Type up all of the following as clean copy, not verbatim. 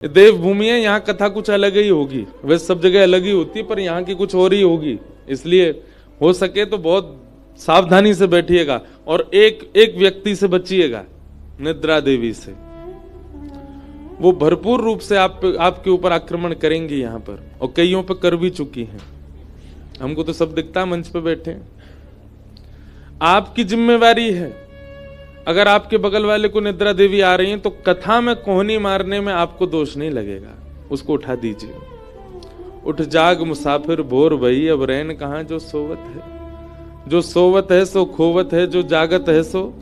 देवभूमि है, यहाँ कथा कुछ अलग ही होगी। वैसे सब जगह अलग ही होती है, पर यहाँ की कुछ और ही होगी। इसलिए हो सके तो बहुत सावधानी से बैठिएगा और एक एक व्यक्ति से बचिएगा, निद्रा देवी से। वो भरपूर रूप से आपके ऊपर आक्रमण करेंगी यहाँ पर, और कईयों पर कर भी चुकी हैं। हमको तो सब दिखता है, मंच पे बैठे। आपकी जिम्मेवारी है, अगर आपके बगल वाले को निद्रा देवी आ रही है तो कथा में कोहनी मारने में आपको दोष नहीं लगेगा, उसको उठा दीजिए। उठ जाग मुसाफिर भोर भई, अब रैन कहां जो सोवत है। जो सोवत है सो खोवत है, जो जागत है सो।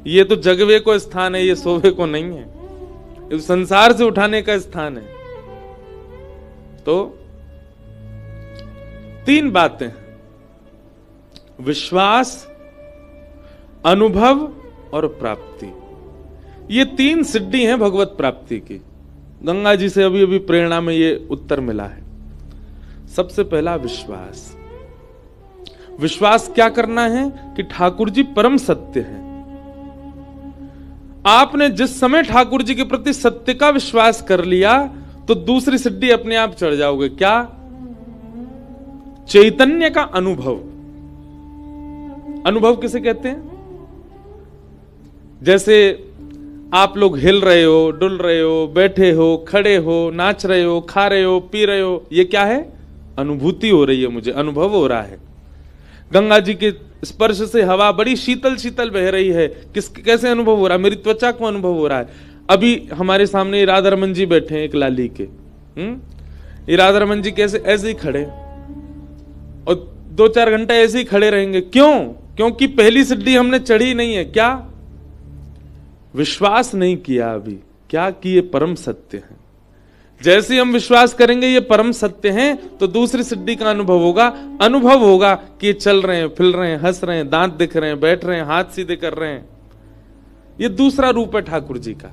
ये तो जगवे को स्थान है, ये सोवे को नहीं है, ये संसार से उठाने का स्थान है। तो तीन बातें, विश्वास, अनुभव और प्राप्ति। ये तीन सिद्धि हैं भगवत प्राप्ति की। गंगा जी से अभी अभी प्रेरणा में ये उत्तर मिला है। सबसे पहला विश्वास। विश्वास क्या करना है कि ठाकुर जी परम सत्य हैं। आपने जिस समय ठाकुर जी के प्रति सत्य का विश्वास कर लिया तो दूसरी सिद्धि अपने आप चढ़ जाओगे। क्या? चैतन्य का अनुभव। अनुभव किसे कहते हैं? जैसे आप लोग हिल रहे हो, डुल रहे हो, बैठे हो, खड़े हो, नाच रहे हो, खा रहे हो, पी रहे हो, ये क्या है? अनुभूति हो रही है, मुझे अनुभव हो रहा है। गंगा जी के स्पर्श से हवा बड़ी शीतल शीतल बह रही है, कैसे अनुभव हो रहा है? मेरी त्वचा को अनुभव हो रहा है। अभी हमारे सामने राधा रमन जी बैठे हैं, एक लाली के। ये राधा रमन जी कैसे? ऐसे ही खड़े, और 2-4 घंटे ऐसे ही खड़े रहेंगे। क्यों? क्योंकि पहली सिद्धि हमने चढ़ी नहीं है। क्या? विश्वास नहीं किया अभी। क्या? कि ये परम सत्य है। जैसे हम विश्वास करेंगे ये परम सत्य हैं, तो दूसरी सिद्धि का अनुभव होगा। अनुभव होगा कि ये चल रहे हैं, फिर रहे हैं, हंस रहे हैं, दांत दिख रहे हैं, बैठ रहे हैं, हाथ सीधे कर रहे हैं। ये दूसरा रूप है ठाकुर जी का।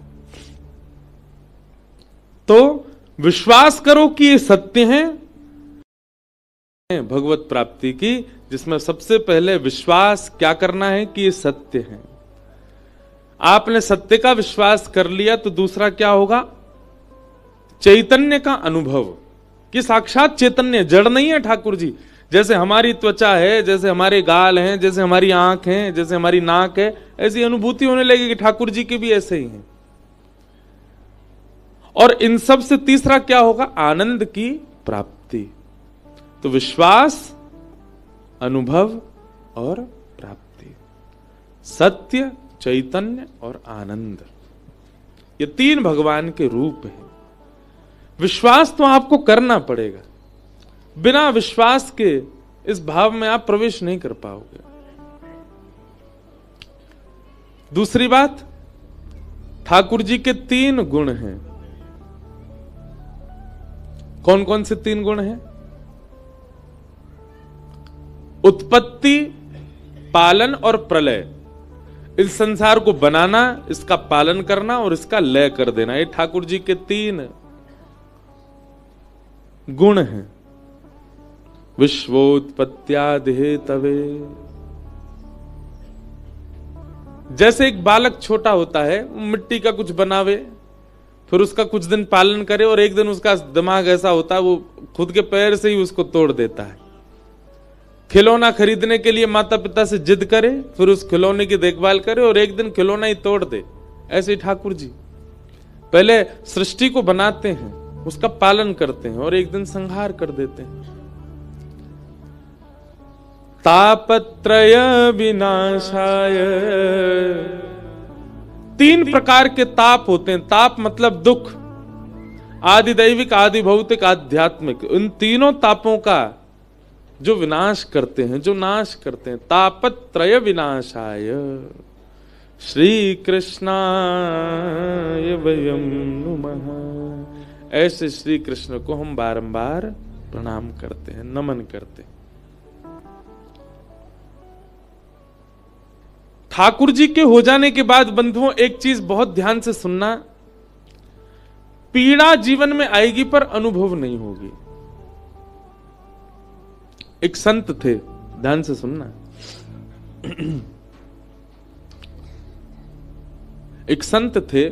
तो विश्वास करो कि ये सत्य हैं, भगवत प्राप्ति की, जिसमें सबसे पहले विश्वास क्या करना है कि ये सत्य है। आपने सत्य का विश्वास कर लिया तो दूसरा क्या होगा? चैतन्य का अनुभव, कि साक्षात चैतन्य, जड़ नहीं है ठाकुर जी। जैसे हमारी त्वचा है, जैसे हमारे गाल हैं, जैसे हमारी आंख है, जैसे हमारी नाक है, ऐसी अनुभूति होने लगेगी। ठाकुर जी के भी ऐसे ही हैं। और इन सब से तीसरा क्या होगा? आनंद की प्राप्ति। तो विश्वास, अनुभव और प्राप्ति, सत्य, चैतन्य और आनंद, ये तीन भगवान के रूप हैं। विश्वास तो आपको करना पड़ेगा, बिना विश्वास के इस भाव में आप प्रवेश नहीं कर पाओगे। दूसरी बात, ठाकुर जी के 3 गुण हैं। कौन कौन से 3 गुण हैं? उत्पत्ति, पालन और प्रलय। इस संसार को बनाना, इसका पालन करना और इसका लय कर देना, ये ठाकुर जी के 3 गुण हैं। विश्वोत्पत्त्यादि हेतवे। जैसे एक बालक छोटा होता है, मिट्टी का कुछ बनावे, फिर उसका कुछ दिन पालन करे, और एक दिन उसका दिमाग ऐसा होता है वो खुद के पैर से ही उसको तोड़ देता है। खिलौना खरीदने के लिए माता पिता से जिद करे, फिर उस खिलौने की देखभाल करे, और एक दिन खिलौना ही तोड़ दे। ऐसे ही ठाकुर जी पहले सृष्टि को बनाते हैं, उसका पालन करते हैं, और एक दिन संहार कर देते हैं। तापत्रय विनाशाय। 3 प्रकार के ताप होते हैं। ताप मतलब दुख, आदि दैविक, आदि भौतिक, आध्यात्मिक। इन तीनों तापों का जो विनाश करते हैं, जो नाश करते हैं। तापत्रय विनाशाय श्री कृष्णाय वयं नुमः। ऐसे श्री कृष्ण को हम बारंबार प्रणाम करते हैं, नमन करते हैं। ठाकुर जी के हो जाने के बाद बंधुओं, एक चीज बहुत ध्यान से सुनना, पीड़ा जीवन में आएगी पर अनुभव नहीं होगी। एक संत थे, ध्यान से सुनना। एक संत थे,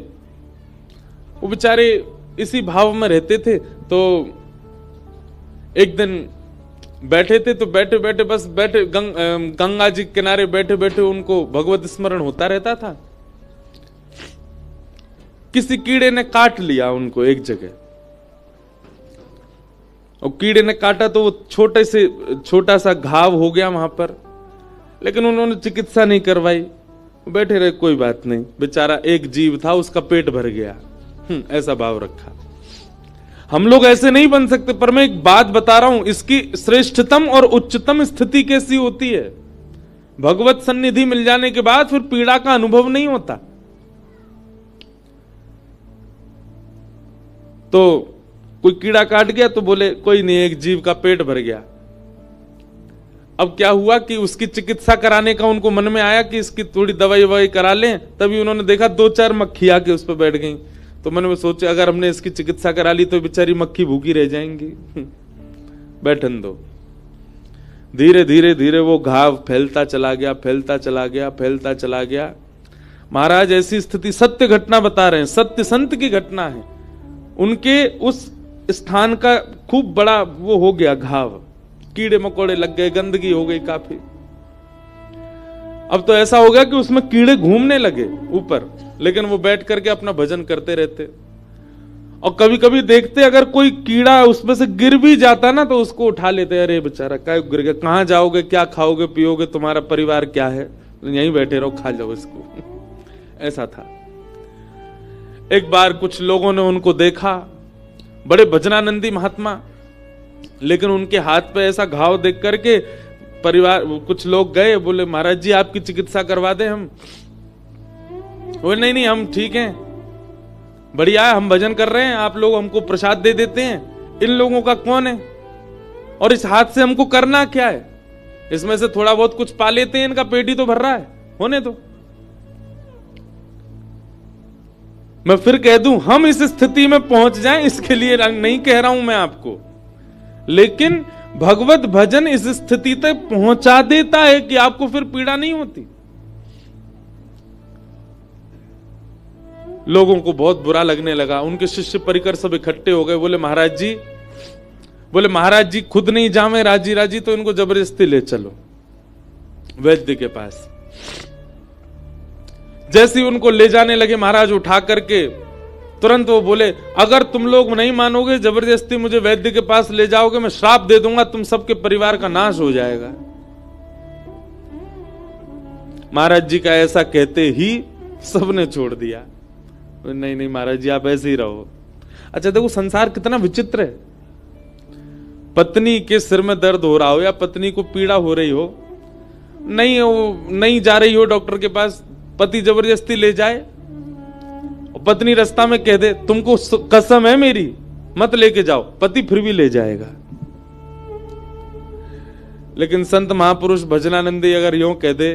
वो बेचारे इसी भाव में रहते थे। तो एक दिन बैठे थे, तो बैठे बैठे बस बैठे गंगा जी के किनारे बैठे बैठे उनको भगवत स्मरण होता रहता था। किसी कीड़े ने काट लिया उनको एक जगह, और कीड़े ने काटा तो वो छोटा सा घाव हो गया वहां पर, लेकिन उन्होंने चिकित्सा नहीं करवाई, बैठे रहे, कोई बात नहीं, बेचारा एक जीव था, उसका पेट भर गया। ऐसा भाव रखा। हम लोग ऐसे नहीं बन सकते। पर मैं एक बात बता रहा हूं, इसकी श्रेष्ठतम और उच्चतम स्थिति कैसी होती है? भगवत सन्निधि मिल जाने के बाद फिर पीड़ा का अनुभव नहीं होता। तो कोई कीड़ा काट गया तो बोले कोई नहीं, एक जीव का पेट भर गया। अब क्या हुआ कि उसकी चिकित्सा कराने का उनको मन में आया कि इसकी थोड़ी दवाई ववाई करा लें, तभी उन्होंने देखा 2-4 मक्खी आके उस पर बैठ गई। तो मन में सोचे अगर हमने इसकी चिकित्सा करा ली तो बेचारी मक्खी भूखी रह जाएंगी, बैठन दो। धीरे धीरे धीरे वो घाव फैलता चला गया, फैलता चला गया, फैलता चला गया। महाराज ऐसी स्थिति, सत्य घटना बता रहे हैं, सत्य संत की घटना है। उनके उस स्थान का खूब बड़ा वो हो गया घाव, कीड़े मकोड़े लग गए, गंदगी हो गई काफी। अब तो ऐसा हो गया कि उसमें कीड़े घूमने लगे ऊपर, लेकिन वो बैठ करके अपना भजन करते रहते। और कभी कभी देखते अगर कोई कीड़ा उसमें से गिर भी जाता ना तो उसको उठा लेते, अरे बेचारा क्या गिर गया, कहां जाओगे, क्या खाओगे पियोगे, तुम्हारा परिवार क्या है, यहीं बैठे रहो, खा जाओ इसको। ऐसा था। एक बार कुछ लोगों ने उनको देखा, बड़े भजनानंदी महात्मा, लेकिन उनके हाथ पे ऐसा घाव देख करके परिवार कुछ लोग गए, बोले महाराज जी आपकी चिकित्सा करवा दें हम। बोले नहीं नहीं हम ठीक हैं, बढ़िया है, हम भजन कर रहे हैं, आप लोग हमको प्रसाद दे देते हैं, इन लोगों का कौन है और इस हाथ से हमको करना क्या है, इसमें से थोड़ा बहुत कुछ पा लेते हैं, इनका पेट ही तो भर रहा है, होने दो। मैं फिर कह दूं, हम इस स्थिति में पहुंच जाएं इसके लिए नहीं कह रहा हूं मैं आपको, लेकिन भगवत भजन इस स्थिति तक पहुंचा देता है कि आपको फिर पीड़ा नहीं होती। लोगों को बहुत बुरा लगने लगा, उनके शिष्य परिकर सब इकट्ठे हो गए, बोले महाराज जी खुद नहीं जावे राजी राजी तो इनको जबरदस्ती ले चलो वैद्य के पास। जैसे ही उनको ले जाने लगे महाराज उठा करके, तुरंत वो बोले अगर तुम लोग नहीं मानोगे, जबरदस्ती मुझे वैद्य के पास ले जाओगे, मैं श्राप दे दूंगा, तुम सबके परिवार का नाश हो जाएगा। महाराज जी का ऐसा कहते ही सबने छोड़ दिया, नहीं नहीं महाराज जी आप ऐसे ही रहो। अच्छा देखो संसार कितना विचित्र है। पत्नी के सिर में दर्द हो रहा हो या पत्नी को पीड़ा हो रही हो, नहीं जा रही हो डॉक्टर के पास, पति जबरदस्ती ले जाए और पत्नी रास्ता में कह दे तुमको कसम है मेरी मत लेके जाओ, पति फिर भी ले जाएगा। लेकिन संत महापुरुष भजनानंदी अगर यूं कह दे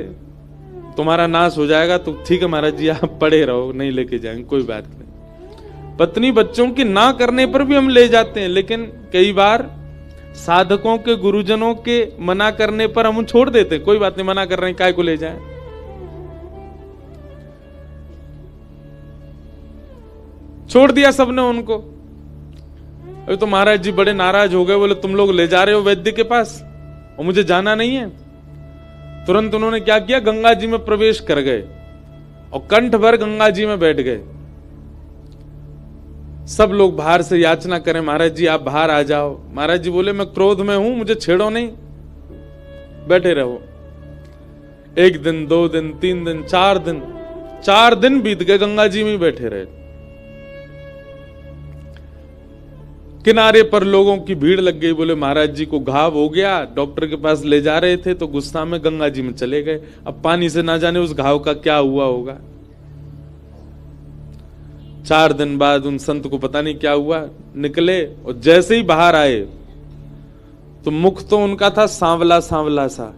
तुम्हारा नाश हो जाएगा तो ठीक है महाराज जी आप पड़े रहो, नहीं लेके जाएंगे, कोई बात नहीं। पत्नी बच्चों की ना करने पर भी हम ले जाते हैं, लेकिन कई बार साधकों के गुरुजनों के मना करने पर हम छोड़ देते हैं, कोई बात नहीं मना कर रहे हैं काय को ले जाएं। छोड़ दिया सबने उनको। अभी तो महाराज जी बड़े नाराज हो गए, बोले तुम लोग ले जा रहे हो वैद्य के पास और मुझे जाना नहीं है। तुरंत उन्होंने क्या किया, गंगा जी में प्रवेश कर गए और कंठ भर गंगा जी में बैठ गए। सब लोग बाहर से याचना करें महाराज जी आप बाहर आ जाओ। महाराज जी बोले मैं क्रोध में हूं, मुझे छेड़ो नहीं, बैठे रहो। 1 दिन 2 दिन 3 दिन 4 दिन बीत गए, गंगा जी में बैठे रहे। किनारे पर लोगों की भीड़ लग गई, बोले महाराज जी को घाव हो गया, डॉक्टर के पास ले जा रहे थे तो गुस्सा में गंगा जी में चले गए। अब पानी से ना जाने उस घाव का क्या हुआ होगा। 4 दिन बाद उन संत को पता नहीं क्या हुआ, निकले और जैसे ही बाहर आए तो मुख तो उनका था सांवला सांवला सा,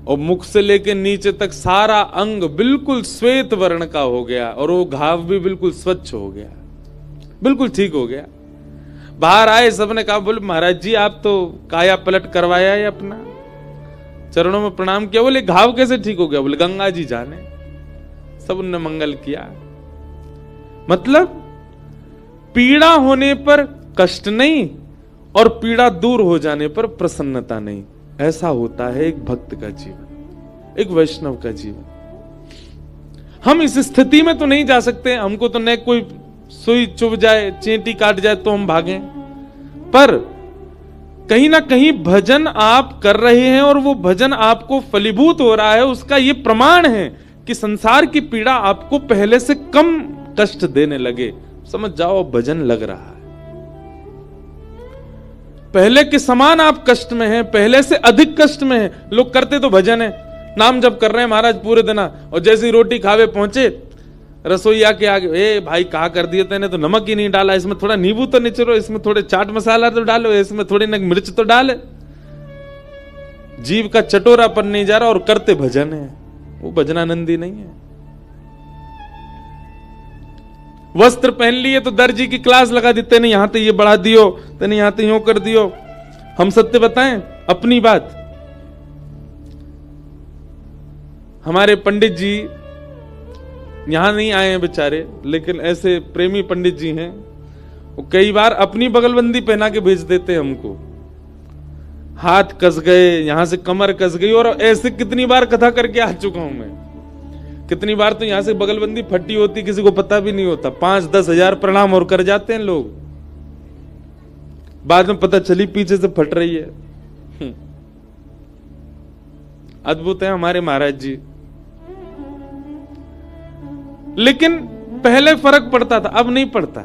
और मुख से लेके नीचे तक सारा अंग बिल्कुल श्वेत वर्ण का हो गया और वो घाव भी बिल्कुल स्वच्छ हो गया, बिल्कुल ठीक हो गया। बाहर आए, सबने कहा बोले महाराज जी आप तो काया पलट करवाया है अपना, चरणों में प्रणाम किया। बोले घाव कैसे ठीक हो गया? बोले गंगा जी जाने। सब उनने मंगल किया। मतलब पीड़ा होने पर कष्ट नहीं और पीड़ा दूर हो जाने पर प्रसन्नता नहीं। ऐसा होता है एक भक्त का जीवन, एक वैष्णव का जीवन। हम इस स्थिति में तो नहीं जा सकते, हमको तो न कोई सुई चुभ जाए, चींटी काट जाए तो हम भागें, पर कहीं ना कहीं भजन आप कर रहे हैं और वो भजन आपको फलीभूत हो रहा है, उसका ये प्रमाण है कि संसार की पीड़ा आपको पहले से कम कष्ट देने लगे। समझ जाओ भजन लग रहा है, पहले के समान आप कष्ट में हैं, पहले से अधिक कष्ट में हैं। लोग करते तो भजन है, नाम जप कर रहे हैं महाराज पूरे दिन, और जैसे ही रोटी खावे पहुंचे रसोईया के आगे, ए भाई कहा कर दिए तेने तो नमक ही नहीं डाला, इसमें थोड़ा नींबू तो निचोड़ो, इसमें थोड़े चाट मसाला तो डालो, इसमें थोड़ी न मिर्च तो डाले। जीव का चटोरापन नहीं जा रहा और करते भजन है, वो भजनानंदी नहीं है। वस्त्र पहन लिए तो दर्जी की क्लास लगा देते, नहीं यहां तो ये बढ़ा दियो, तेने यहां तो यूं कर दियो। हम सत्य बताएं अपनी बात, हमारे पंडित जी यहां नहीं आए हैं बेचारे, लेकिन ऐसे प्रेमी पंडित जी हैं, वो कई बार अपनी बगलबंदी पहना के भेज देते हैं हमको। हाथ कस गए, यहां से कमर कस गई, और ऐसे कितनी बार कथा करके आ चुका हूं मैं। कितनी बार तो यहां से बगलबंदी फटी होती, किसी को पता भी नहीं होता, 5-10 हजार प्रणाम और कर जाते हैं लोग, बाद में पता चली पीछे से फट रही है। अद्भुत है हमारे महाराज जी। लेकिन पहले फर्क पड़ता था, अब नहीं पड़ता।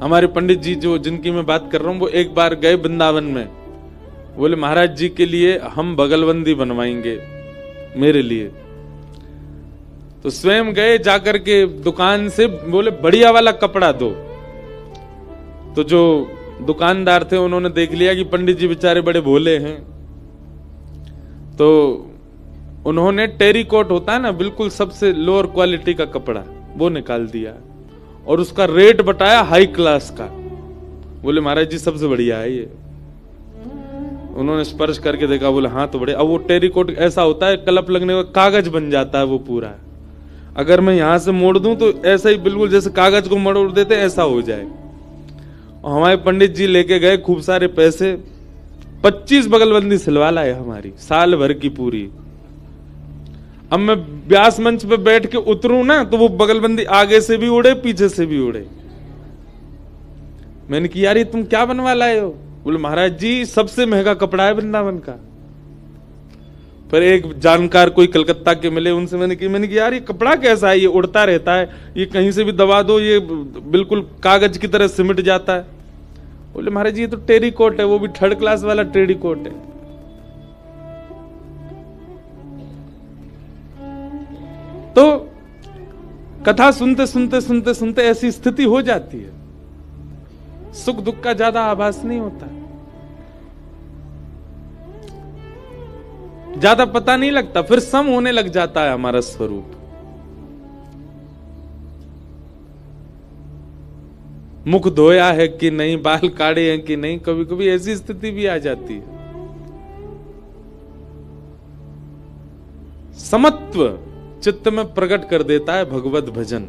हमारे पंडित जी जो जिनकी मैं बात कर रहा हूं, वो एक बार गए वृंदावन में, बोले महाराज जी के लिए हम बगलबंदी बनवाएंगे मेरे लिए। तो स्वयं गए, जाकर के दुकान से बोले बढ़िया वाला कपड़ा दो। तो जो दुकानदार थे उन्होंने देख लिया कि पंडित जी बेचारे बड़े भोले हैं, तो उन्होंने टेरिकॉट होता है ना, बिल्कुल सबसे लोअर क्वालिटी का कपड़ा, वो निकाल दिया और उसका रेट बताया हाई क्लास का। बोले महाराज जी सबसे बढ़िया है ये। उन्होंने स्पर्श करके देखा, बोले हाँ तो बड़े। अब वो टेरिकॉट ऐसा होता है, कलप लगने का कागज बन जाता है वो पूरा। अगर मैं यहां से मोड़ दूं तो ऐसा ही बिल्कुल जैसे कागज को मोड़ देते ऐसा हो जाए। और हमारे पंडित जी लेके गए खूब सारे पैसे, 25 बगलबंदी सिलवा लाए हमारी, साल भर की पूरी। अब मैं व्यास मंच पे बैठ के उतरूं ना तो वो बगलबंदी आगे से भी उड़े, पीछे से भी उड़े। मैंने कहा यार ये तुम क्या बनवा लाए हो? बोले महाराज जी सबसे महंगा कपड़ा है वृंदावन का। पर एक जानकार कोई कलकत्ता के मिले, उनसे मैंने कहा यार ये कपड़ा कैसा है, ये उड़ता रहता है, ये कहीं से भी दबा दो ये बिल्कुल कागज की तरह सिमट जाता है। बोले महाराज जी ये तो टेरिकॉट है, वो भी 3rd क्लास वाला टेरिकॉट है। तो कथा सुनते सुनते सुनते सुनते ऐसी स्थिति हो जाती है, सुख दुख का ज्यादा आभास नहीं होता, ज्यादा पता नहीं लगता, फिर सम होने लग जाता है हमारा स्वरूप। मुख धोया है कि नहीं, बाल काढ़े हैं कि नहीं, कभी कभी ऐसी स्थिति भी आ जाती है। समत्व चित्त में प्रकट कर देता है भगवत भजन।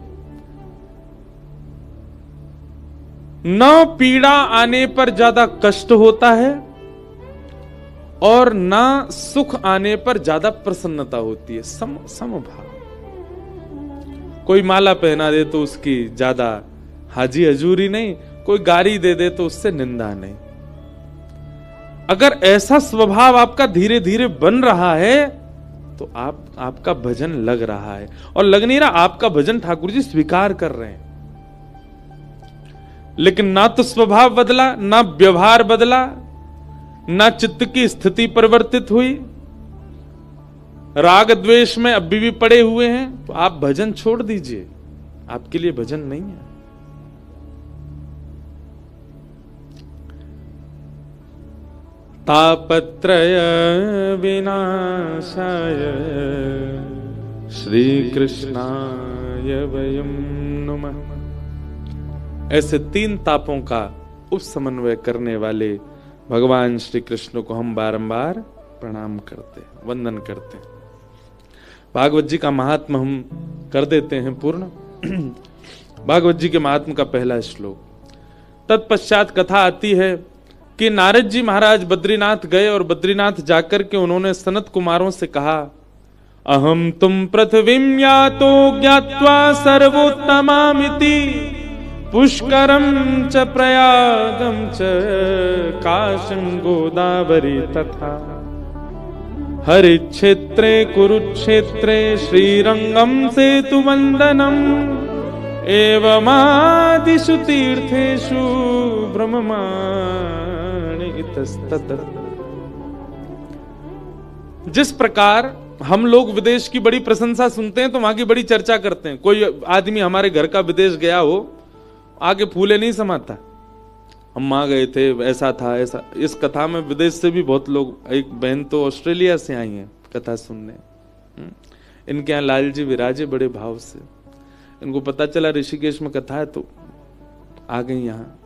न पीड़ा आने पर ज्यादा कष्ट होता है और न सुख आने पर ज्यादा प्रसन्नता होती है। समभाव। कोई माला पहना दे तो उसकी ज्यादा हाजी हजूरी नहीं, कोई गारी दे दे तो उससे निंदा नहीं। अगर ऐसा स्वभाव आपका धीरे धीरे बन रहा है तो आपका भजन लग रहा है, और लग नहीं रहा आपका भजन ठाकुर जी स्वीकार कर रहे हैं। लेकिन ना तो स्वभाव बदला, ना व्यवहार बदला, ना चित्त की स्थिति परिवर्तित हुई, राग द्वेष में अभी भी पड़े हुए हैं, तो आप भजन छोड़ दीजिए, आपके लिए भजन नहीं है। तापत्रय विनाशाय श्री कृष्णाय वयं नुमः। ऐसे 3 तापों का उपसमन्वय करने वाले भगवान श्री कृष्ण को हम बारंबार प्रणाम करते, वंदन करते। भागवत जी का महात्म हम कर देते हैं पूर्ण। भागवत जी के महात्म का पहला श्लोक। तत्पश्चात कथा आती है कि नारद जी महाराज बद्रीनाथ गए और बद्रीनाथ जाकर के उन्होंने सनत कुमारों से कहा, अहम तुम पृथ्वीं यातो ज्ञात्वा सर्वोत्तमामिति पुष्करम च प्रयागम च काशं गोदावरी तथा हरिक्षेत्रे कुरुक्षेत्रे श्रीरंगम सेतुवंदनम एवमादिषु तीर्थेषु ब्रह्माणि इतस्ततः। जिस प्रकार हम लोग विदेश की बड़ी प्रशंसा सुनते हैं तो वहां की बड़ी चर्चा करते हैं। कोई आदमी हमारे घर का विदेश गया हो, आगे फूले नहीं समाता, हम वहां गए थे, ऐसा था ऐसा। इस कथा में विदेश से भी बहुत लोग, एक बहन तो ऑस्ट्रेलिया से आई है कथा सुनने। इनके यहाँ लाल जी विराजे बड़े भाव से, इनको पता चला ऋषिकेश में कथा है तो आ गई यहाँ।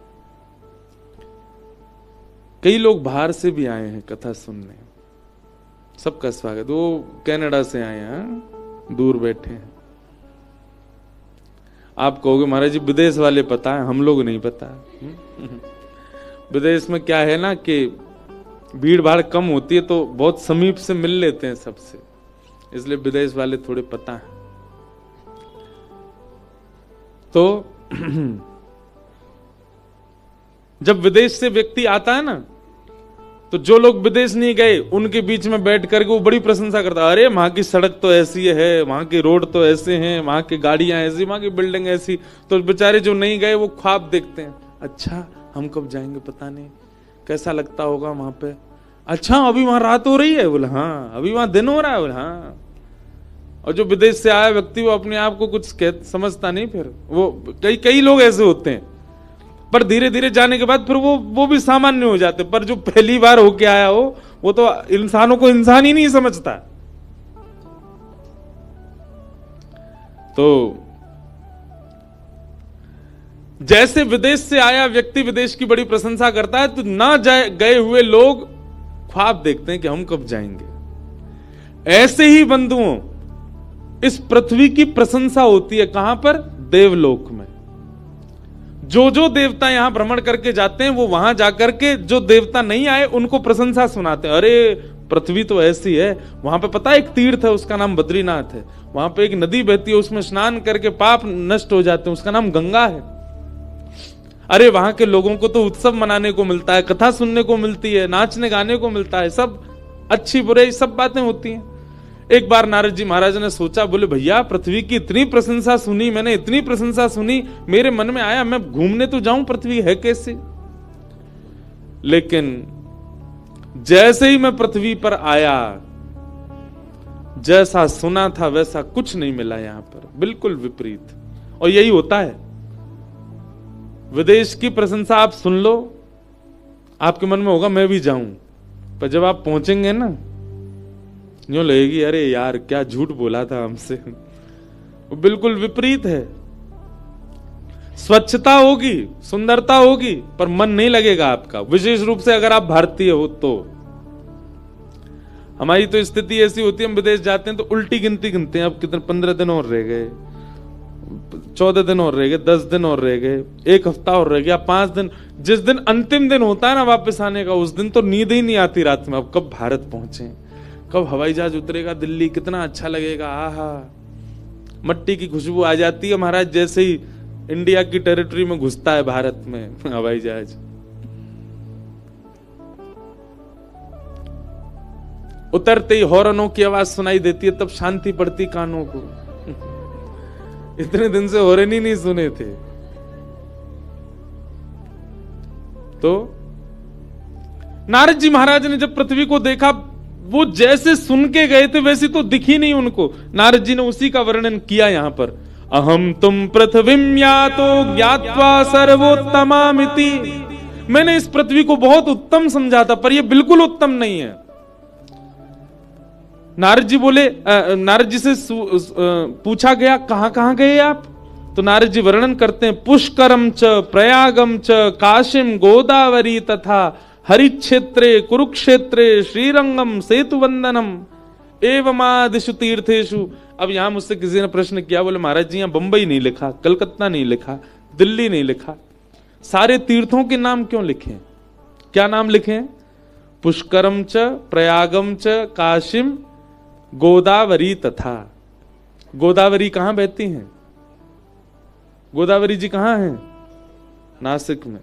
कई लोग बाहर से भी आए हैं कथा सुनने, सबका स्वागत। वो कनाडा से आए हैं, दूर बैठे हैं। आप कहोगे महाराज जी विदेश वाले पता है, हम लोग नहीं पता। विदेश में क्या है ना कि भीड़ भाड़ कम होती है तो बहुत समीप से मिल लेते हैं सबसे, इसलिए विदेश वाले थोड़े पता है। तो जब विदेश से व्यक्ति आता है ना, तो जो लोग विदेश नहीं गए उनके बीच में बैठ करके वो बड़ी प्रशंसा करता है, अरे वहां की सड़क तो ऐसी है, वहां के रोड तो ऐसे हैं, वहां की गाड़ियां ऐसी, वहां की बिल्डिंग ऐसी। तो बेचारे जो नहीं गए वो ख्वाब देखते हैं, अच्छा हम कब जाएंगे, पता नहीं कैसा लगता होगा वहां पे। अच्छा अभी वहां रात हो रही है, बोले हाँ। अभी वहां दिन हो रहा है, बोले हाँ। और जो विदेश से आया व्यक्ति वो अपने आप को कुछ समझता नहीं, फिर वो कई लोग ऐसे होते हैं, पर धीरे धीरे जाने के बाद फिर वो भी सामान्य हो जाते। पर जो पहली बार होके आया हो वो तो इंसानों को इंसान ही नहीं समझता। तो जैसे विदेश से आया व्यक्ति विदेश की बड़ी प्रशंसा करता है, तो ना गए हुए लोग ख्वाब देखते हैं कि हम कब जाएंगे। ऐसे ही बंधुओं इस पृथ्वी की प्रशंसा होती है कहां पर? देवलोक में। जो जो देवता यहां भ्रमण करके जाते हैं वो वहां जाकर के जो देवता नहीं आए उनको प्रशंसा सुनाते हैं। अरे पृथ्वी तो ऐसी है, वहां पे पता है एक तीर्थ है उसका नाम बद्रीनाथ है, वहां पे एक नदी बहती है उसमें स्नान करके पाप नष्ट हो जाते हैं, उसका नाम गंगा है। अरे वहां के लोगों को तो उत्सव मनाने को मिलता है, कथा सुनने को मिलती है, नाचने गाने को मिलता है, सब अच्छी बुराई सब बातें होती हैं। एक बार नारद जी महाराज ने सोचा, बोले भैया पृथ्वी की इतनी प्रशंसा सुनी मैंने, इतनी प्रशंसा सुनी, मेरे मन में आया मैं घूमने तो जाऊं पृथ्वी है कैसी। लेकिन जैसे ही मैं पृथ्वी पर आया, जैसा सुना था वैसा कुछ नहीं मिला यहां पर, बिल्कुल विपरीत। और यही होता है, विदेश की प्रशंसा आप सुन लो, आपके मन में होगा मैं भी जाऊं, पर जब आप पहुंचेंगे ना, यूं लगेगी अरे यार क्या झूठ बोला था हमसे। वो बिल्कुल विपरीत है। स्वच्छता होगी, सुंदरता होगी, पर मन नहीं लगेगा आपका, विशेष रूप से अगर आप भारतीय हो तो। हमारी तो स्थिति ऐसी होती है, हम विदेश जाते हैं तो उल्टी गिनती गिनते हैं, अब कितने 15 दिन और रह गए, 14 दिन और रह गए, 10 दिन और रह गए, 1 हफ्ता और रह गया, 5 दिन। जिस दिन अंतिम दिन होता है ना वापस आने का, उस दिन तो नींद ही नहीं आती रात में, अब कब भारत पहुंचे, कब हवाई जहाज उतरेगा दिल्ली, कितना अच्छा लगेगा। आहा, मट्टी की खुशबू आ जाती है महाराज जैसे ही इंडिया की टेरिटरी में घुसता है भारत में हवाई जहाज। उतरते ही हॉर्नों की आवाज सुनाई देती है, तब शांति पड़ती कानों को। इतने दिन से हॉर्न ही नहीं सुने थे। तो नारद जी महाराज ने जब पृथ्वी को देखा, वो जैसे सुन के गए थे वैसे तो दिखी नहीं उनको। नारद जी ने उसी का वर्णन किया यहां पर, अहम तुम पृथ्वीं यातो ज्ञात्वा सर्वोत्तमामिति। मैंने इस पृथ्वी को बहुत उत्तम समझा था, पर यह बिल्कुल उत्तम नहीं है। नारद जी बोले, नारद जी से पूछा गया कहां कहां गए आप? तो नारद जी वर्णन करते हैं, पुष्करम च प्रयागम च काशीम गोदावरी तथा हरिक्षेत्रे कुरुक्षेत्रे श्रीरंगम सेतुवंदनम एवमादिषु तीर्थेषु। अब यहां मुझसे किसी ने प्रश्न किया, बोले महाराज जी यहां बंबई नहीं लिखा, कलकत्ता नहीं लिखा, दिल्ली नहीं लिखा, सारे तीर्थों के नाम क्यों लिखे हैं? क्या नाम लिखे हैं? पुष्करम च प्रयागम च काशिम गोदावरी तथा। गोदावरी कहां बहती हैं? गोदावरी जी कहां हैं? नासिक में।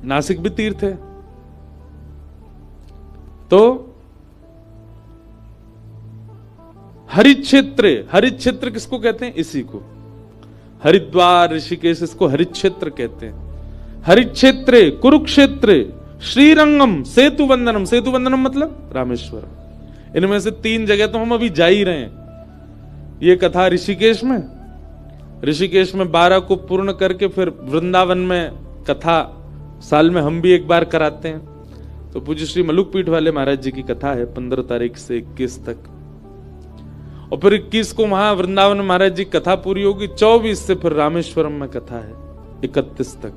नासिक भी तीर्थ है। तो हरिक्षेत्र, हरिक्षेत्र किसको कहते हैं? इसी को हरिद्वार ऋषिकेश, इसको हरिक्षेत्र कहते हैं। हरिक्षेत्र, कुरुक्षेत्र, श्रीरंगम, सेतु वंदनम। सेतु वंदनम मतलब रामेश्वरम। इनमें से 3 जगह तो हम अभी जा ही रहे हैं। ये कथा ऋषिकेश में, ऋषिकेश में 12 को पूर्ण करके फिर वृंदावन में कथा साल में हम भी एक बार कराते हैं। तो पूज्य श्री मलुकपीठ वाले महाराज जी की कथा है 15 तारीख से 21 तक, और फिर 21 को वहां वृंदावन में महाराज जी कथा पूरी होगी। 24 से फिर रामेश्वरम में कथा है 31 तक।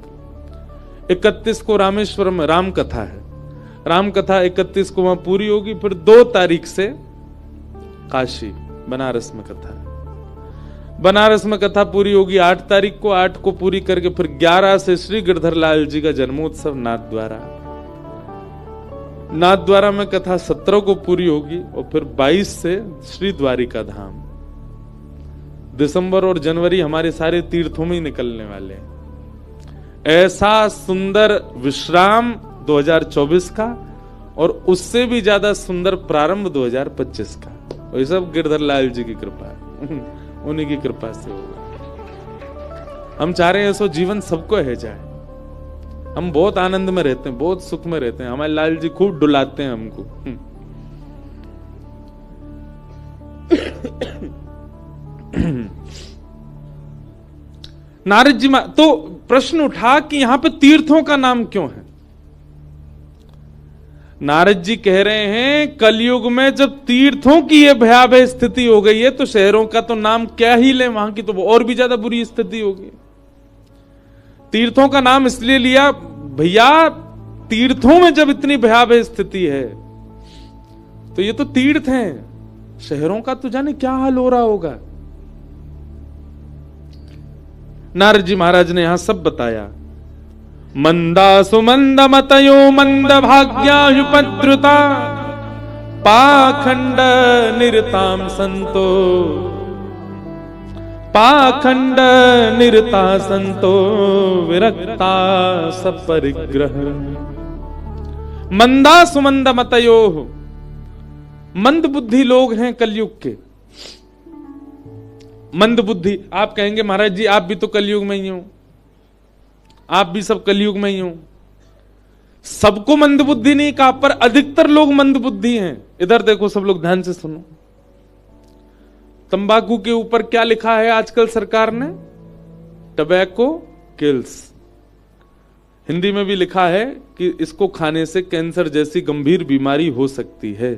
31 को रामेश्वरम में राम कथा है, राम कथा 31 को वहां पूरी होगी। फिर 2 तारीख से काशी बनारस में कथा है, बनारस में कथा पूरी होगी 8 तारीख को। 8 को पूरी करके फिर 11 से श्री गिरधर लाल जी का जन्मोत्सव नाथद्वारा, नाथद्वारा में कथा 17 को पूरी होगी, और फिर 22 से श्री द्वारिका धाम। दिसंबर और जनवरी हमारे सारे तीर्थों में ही निकलने वाले हैं। ऐसा सुंदर विश्राम 2024 का, और उससे भी ज्यादा सुंदर प्रारंभ 2025 का, और ये सब गिरधर लाल जी की कृपा है। उन्हीं की कृपा से होगा। हम चाह रहे हैं ऐसा जीवन सबको है जाए। हम बहुत आनंद में रहते हैं, बहुत सुख में रहते हैं। हमारे लाल जी खूब डुलाते हैं हमको। नारद जी तो प्रश्न उठा कि यहां पे तीर्थों का नाम क्यों है? नारद जी कह रहे हैं कलयुग में जब तीर्थों की यह भयावह स्थिति हो गई है तो शहरों का तो नाम क्या ही ले, वहां की तो और भी ज्यादा बुरी स्थिति होगी। तीर्थों का नाम इसलिए लिया भैया, तीर्थों में जब इतनी भयावह स्थिति है तो ये तो तीर्थ हैं, शहरों का तो जाने क्या हाल हो रहा होगा। नारद जी महाराज ने यहां सब बताया। मंदासु मंद मतयो मंद भाग्यायुपद्रुता पाखंड निरताम संतो, पाखंड निरता संतो विरक्ता सपरिग्रह। मंदा सुमंद मतयो, मंद बुद्धि लोग हैं कलयुग के। मंद बुद्धि, आप कहेंगे महाराज जी आप भी तो कलयुग में ही हो, आप भी सब कलयुग में ही हो। सबको मंद बुद्धि नहीं कहा, पर अधिकतर लोग मंद बुद्धि हैं। इधर देखो सब लोग ध्यान से सुनो। तंबाकू के ऊपर क्या लिखा है आजकल सरकार ने? Tobacco kills. हिंदी में भी लिखा है कि इसको खाने से कैंसर जैसी गंभीर बीमारी हो सकती है।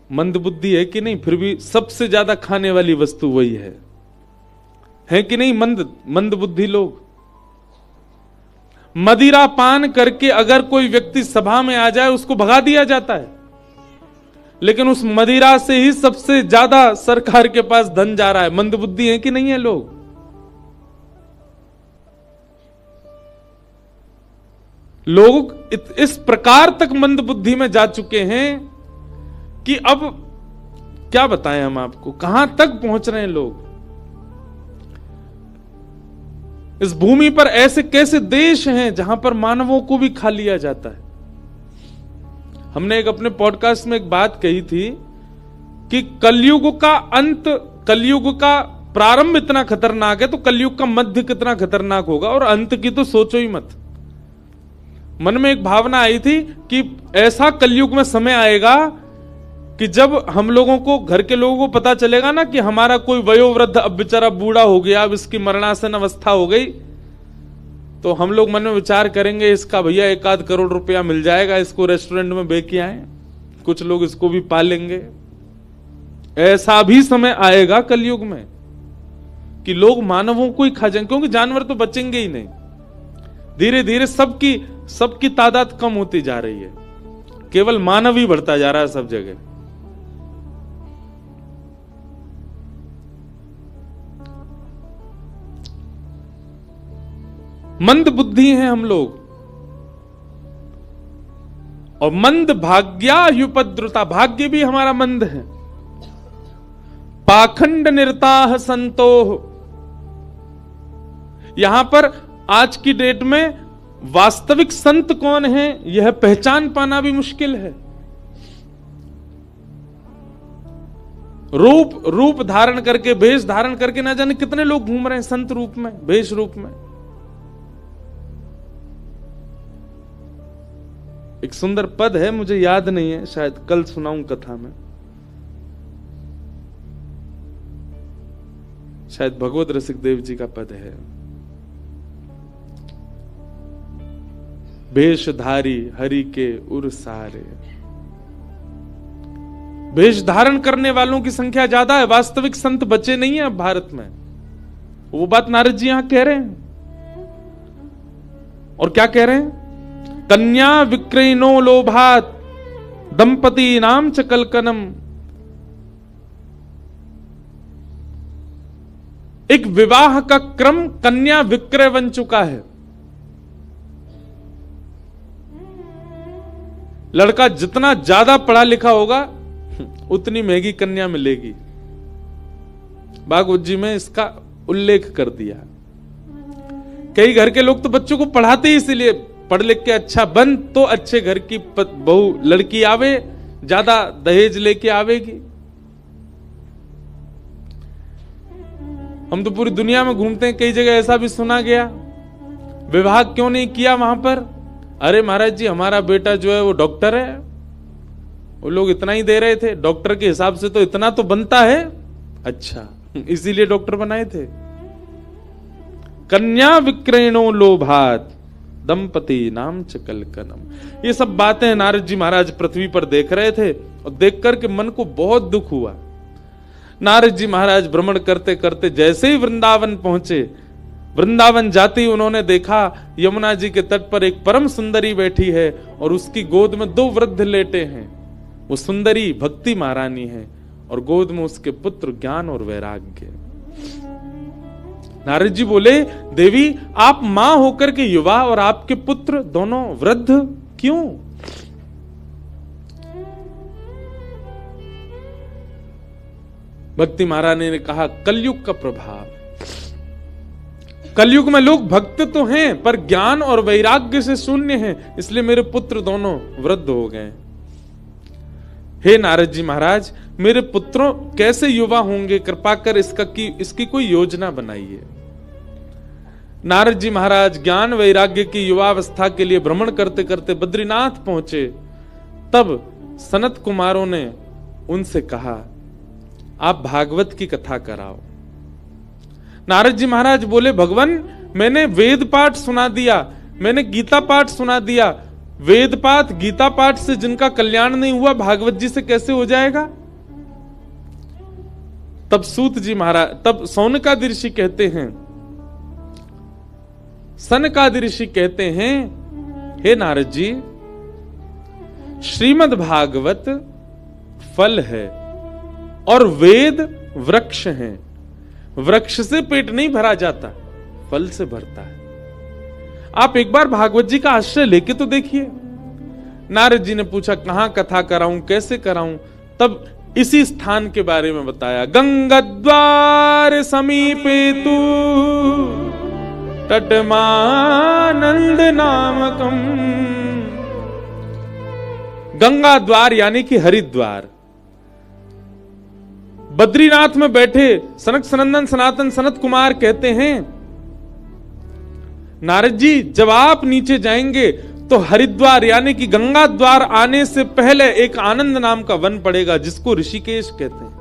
मंद बुद्धि है कि नहीं? फिर भी सबसे ज्यादा खाने वाली वस्तु वही है कि नहीं? मंद बुद्धि लोग। मदिरा पान करके अगर कोई व्यक्ति सभा में आ जाए उसको भगा दिया जाता है, लेकिन उस मदिरा से ही सबसे ज्यादा सरकार के पास धन जा रहा है। मंद बुद्धि है कि नहीं है लोग? लोग इस प्रकार तक मंद बुद्धि में जा चुके हैं कि अब क्या बताएं हम आपको, कहां तक पहुंच रहे हैं लोग। इस भूमि पर ऐसे कैसे देश हैं जहां पर मानवों को भी खा लिया जाता है। हमने एक अपने पॉडकास्ट में एक बात कही थी कि कलयुग का अंत, कलयुग का प्रारंभ इतना खतरनाक है तो कलयुग का मध्य कितना खतरनाक होगा, और अंत की तो सोचो ही मत। मन में एक भावना आई थी कि ऐसा कलयुग में समय आएगा कि जब हम लोगों को, घर के लोगों को पता चलेगा ना कि हमारा कोई वयोवृद्ध अब बेचारा बूढ़ा हो गया, अब इसकी मरणासन अवस्था हो गई, तो हम लोग मन में विचार करेंगे इसका भैया 1-8 करोड़ रुपया मिल जाएगा, इसको रेस्टोरेंट में बेच के आए, कुछ लोग इसको भी पालेंगे। ऐसा भी समय आएगा कलयुग में कि लोग मानवों को ही खा जाएंगे, क्योंकि जानवर तो बचेंगे ही नहीं। धीरे धीरे सबकी तादाद कम होती जा रही है। केवल मानव ही बढ़ता जा रहा है सब जगह। मंद बुद्धि हैं हम लोग, और मंद भाग्यायुपद्रुता, भाग्य भी हमारा मंद है। पाखंड निर्ताह संतोह, यहां पर आज की डेट में वास्तविक संत कौन है यह पहचान पाना भी मुश्किल है। रूप धारण करके, भेष धारण करके ना जाने कितने लोग घूम रहे हैं संत रूप में, भेष रूप में। एक सुंदर पद है, मुझे याद नहीं है, शायद कल सुनाऊं कथा में, शायद भगवत रसिकदेव जी का पद है। भेषधारी हरि के उर सारे, भेष धारण करने वालों की संख्या ज्यादा है, वास्तविक संत बचे नहीं है अब भारत में। वो बात नारद जी यहां कह रहे हैं। और क्या कह रहे हैं? कन्या विक्रयणो लोभात दंपति नाम च कलकनम। एक विवाह का क्रम कन्या विक्रय बन चुका है। लड़का जितना ज्यादा पढ़ा लिखा होगा उतनी महंगी कन्या मिलेगी। भागवत जी में इसका उल्लेख कर दिया। कई घर के लोग तो बच्चों को पढ़ाते ही इसीलिए, पढ़ लिख के अच्छा बन तो अच्छे घर की बहू लड़की आवे, ज्यादा दहेज लेके आवेगी। हम तो पूरी दुनिया में घूमते हैं, कई जगह ऐसा भी सुना गया, विवाह क्यों नहीं किया वहां पर? अरे महाराज जी हमारा बेटा जो है वो डॉक्टर है, वो लोग इतना ही दे रहे थे, डॉक्टर के हिसाब से तो इतना तो बनता है। अच्छा, इसीलिए डॉक्टर बनाए थे। कन्या विक्रयणो लोभात दंपति नाम च कलकनम। ये सब बातें नारद जी महाराज पृथ्वी पर देख रहे थे और देख करके मन को बहुत दुख हुआ। नारद जी महाराज भ्रमण करते करते जैसे ही वृंदावन पहुंचे, वृंदावन जाते उन्होंने देखा यमुना जी के तट पर एक परम सुंदरी बैठी है और उसकी गोद में 2 वृद्ध लेटे हैं। वो सुंदरी भक्ति महारानी है और गोद में उसके पुत्र ज्ञान और वैराग्य। नारद जी बोले, देवी आप मां होकर के युवा और आपके पुत्र दोनों वृद्ध क्यों? भक्ति महारानी ने कहा, कलयुग का प्रभाव। कलयुग में लोग भक्त तो हैं पर ज्ञान और वैराग्य से शून्य हैं, इसलिए मेरे पुत्र दोनों वृद्ध हो गए। हे नारद जी महाराज, मेरे पुत्रों कैसे युवा होंगे? कृपा कर इसकी कोई योजना बनाइए। नारद जी महाराज ज्ञान वैराग्य की युवावस्था के लिए भ्रमण करते करते बद्रीनाथ पहुंचे। तब सनत कुमारों ने उनसे कहा, आप भागवत की कथा कराओ। नारद जी महाराज बोले, भगवान मैंने वेद पाठ सुना दिया, मैंने गीता पाठ सुना दिया। वेद पाठ गीता पाठ से जिनका कल्याण नहीं हुआ, भागवत जी से कैसे हो जाएगा? तब सूत जी महाराज, तब सौनकादि ऋषि कहते हैं, सनकादि ऋषि कहते हैं, हे नारद जी, श्रीमद् भागवत फल है और वेद वृक्ष हैं। वृक्ष से पेट नहीं भरा जाता, फल से भरता है। आप एक बार भागवत जी का आश्रय लेके तो देखिए। नारद जी ने पूछा, कहां कथा कराऊं, कैसे कराऊं? तब इसी स्थान के बारे में बताया। गंगाद्वार समीपे तू तटमानंद नामकम। गंगा द्वार यानी कि हरिद्वार। बद्रीनाथ में बैठे सनक सनंदन सनातन सनत कुमार कहते हैं, नारद जी जब आप नीचे जाएंगे तो हरिद्वार यानी कि गंगा द्वार आने से पहले एक आनंद नाम का वन पड़ेगा, जिसको ऋषिकेश कहते हैं।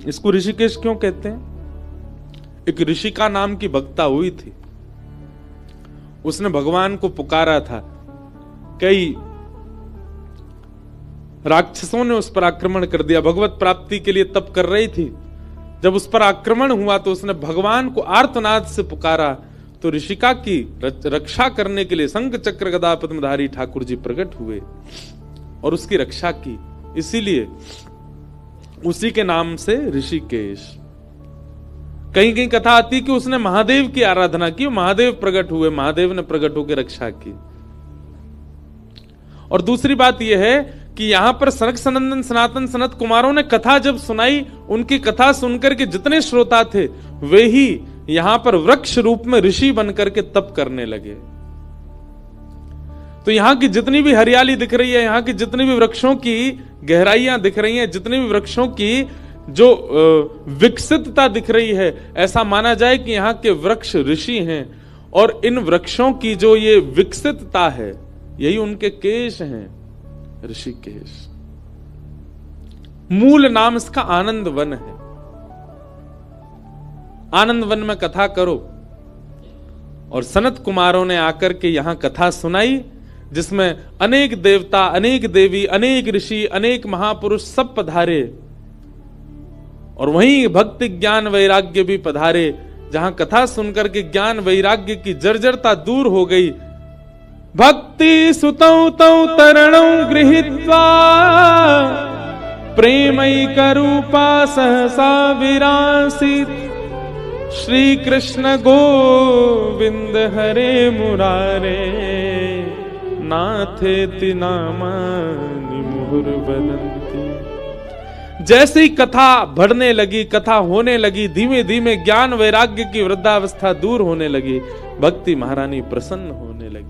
इसको ऋषिकेश क्यों कहते हैं? एक ऋषिका नाम की भक्ता हुई थी, उसने भगवान को पुकारा था। कई राक्षसों ने उस पर आक्रमण कर दिया, भगवत प्राप्ति के लिए तप कर रही थी। जब उस पर आक्रमण हुआ तो उसने भगवान को आर्तनाद से पुकारा, तो ऋषिका की रक्षा करने के लिए शंख चक्र गदा पद्मधारी ठाकुर जी प्रकट हुए और उसकी रक्षा की। इसीलिए उसी के नाम से ऋषिकेश। कहीं कहीं कथा आती कि उसने महादेव की आराधना की, महादेव प्रकट हुए, महादेव ने प्रकट होकर रक्षा की। और दूसरी बात यह है कि यहां पर सनक सनंदन सनातन सनत कुमारों ने कथा जब सुनाई, उनकी कथा सुनकर के जितने श्रोता थे वे ही यहां पर वृक्ष रूप में ऋषि बनकर के तप करने लगे। तो यहां की जितनी भी हरियाली दिख रही है, यहां की जितनी भी वृक्षों की गहराइयां दिख रही हैं, जितनी भी वृक्षों की जो विकसितता दिख रही है, ऐसा माना जाए कि यहाँ के वृक्ष ऋषि हैं और इन वृक्षों की जो ये विकसितता है यही उनके केश हैं, ऋषिकेश। मूल नाम इसका आनंद वन है। आनंद वन में कथा करो। और सनत कुमारों ने आकर के यहां कथा सुनाई, जिसमें अनेक देवता, अनेक देवी, अनेक ऋषि, अनेक महापुरुष सब पधारे। और वहीं भक्ति ज्ञान वैराग्य भी पधारे, जहां कथा सुनकर के ज्ञान वैराग्य की जर्जरता दूर हो गई। भक्ति सुतौ तौ तरणौ गृहीत्वा प्रेमैक रूपा सहसा विरासीत्। श्री कृष्ण गोविंद हरे मुरारे नाथेति नामानि मुहुर्वदन्ति। जैसे ही कथा बढ़ने लगी, कथा होने लगी, धीमे धीमे ज्ञान वैराग्य की वृद्धावस्था दूर होने लगी, भक्ति महारानी प्रसन्न होने लगी।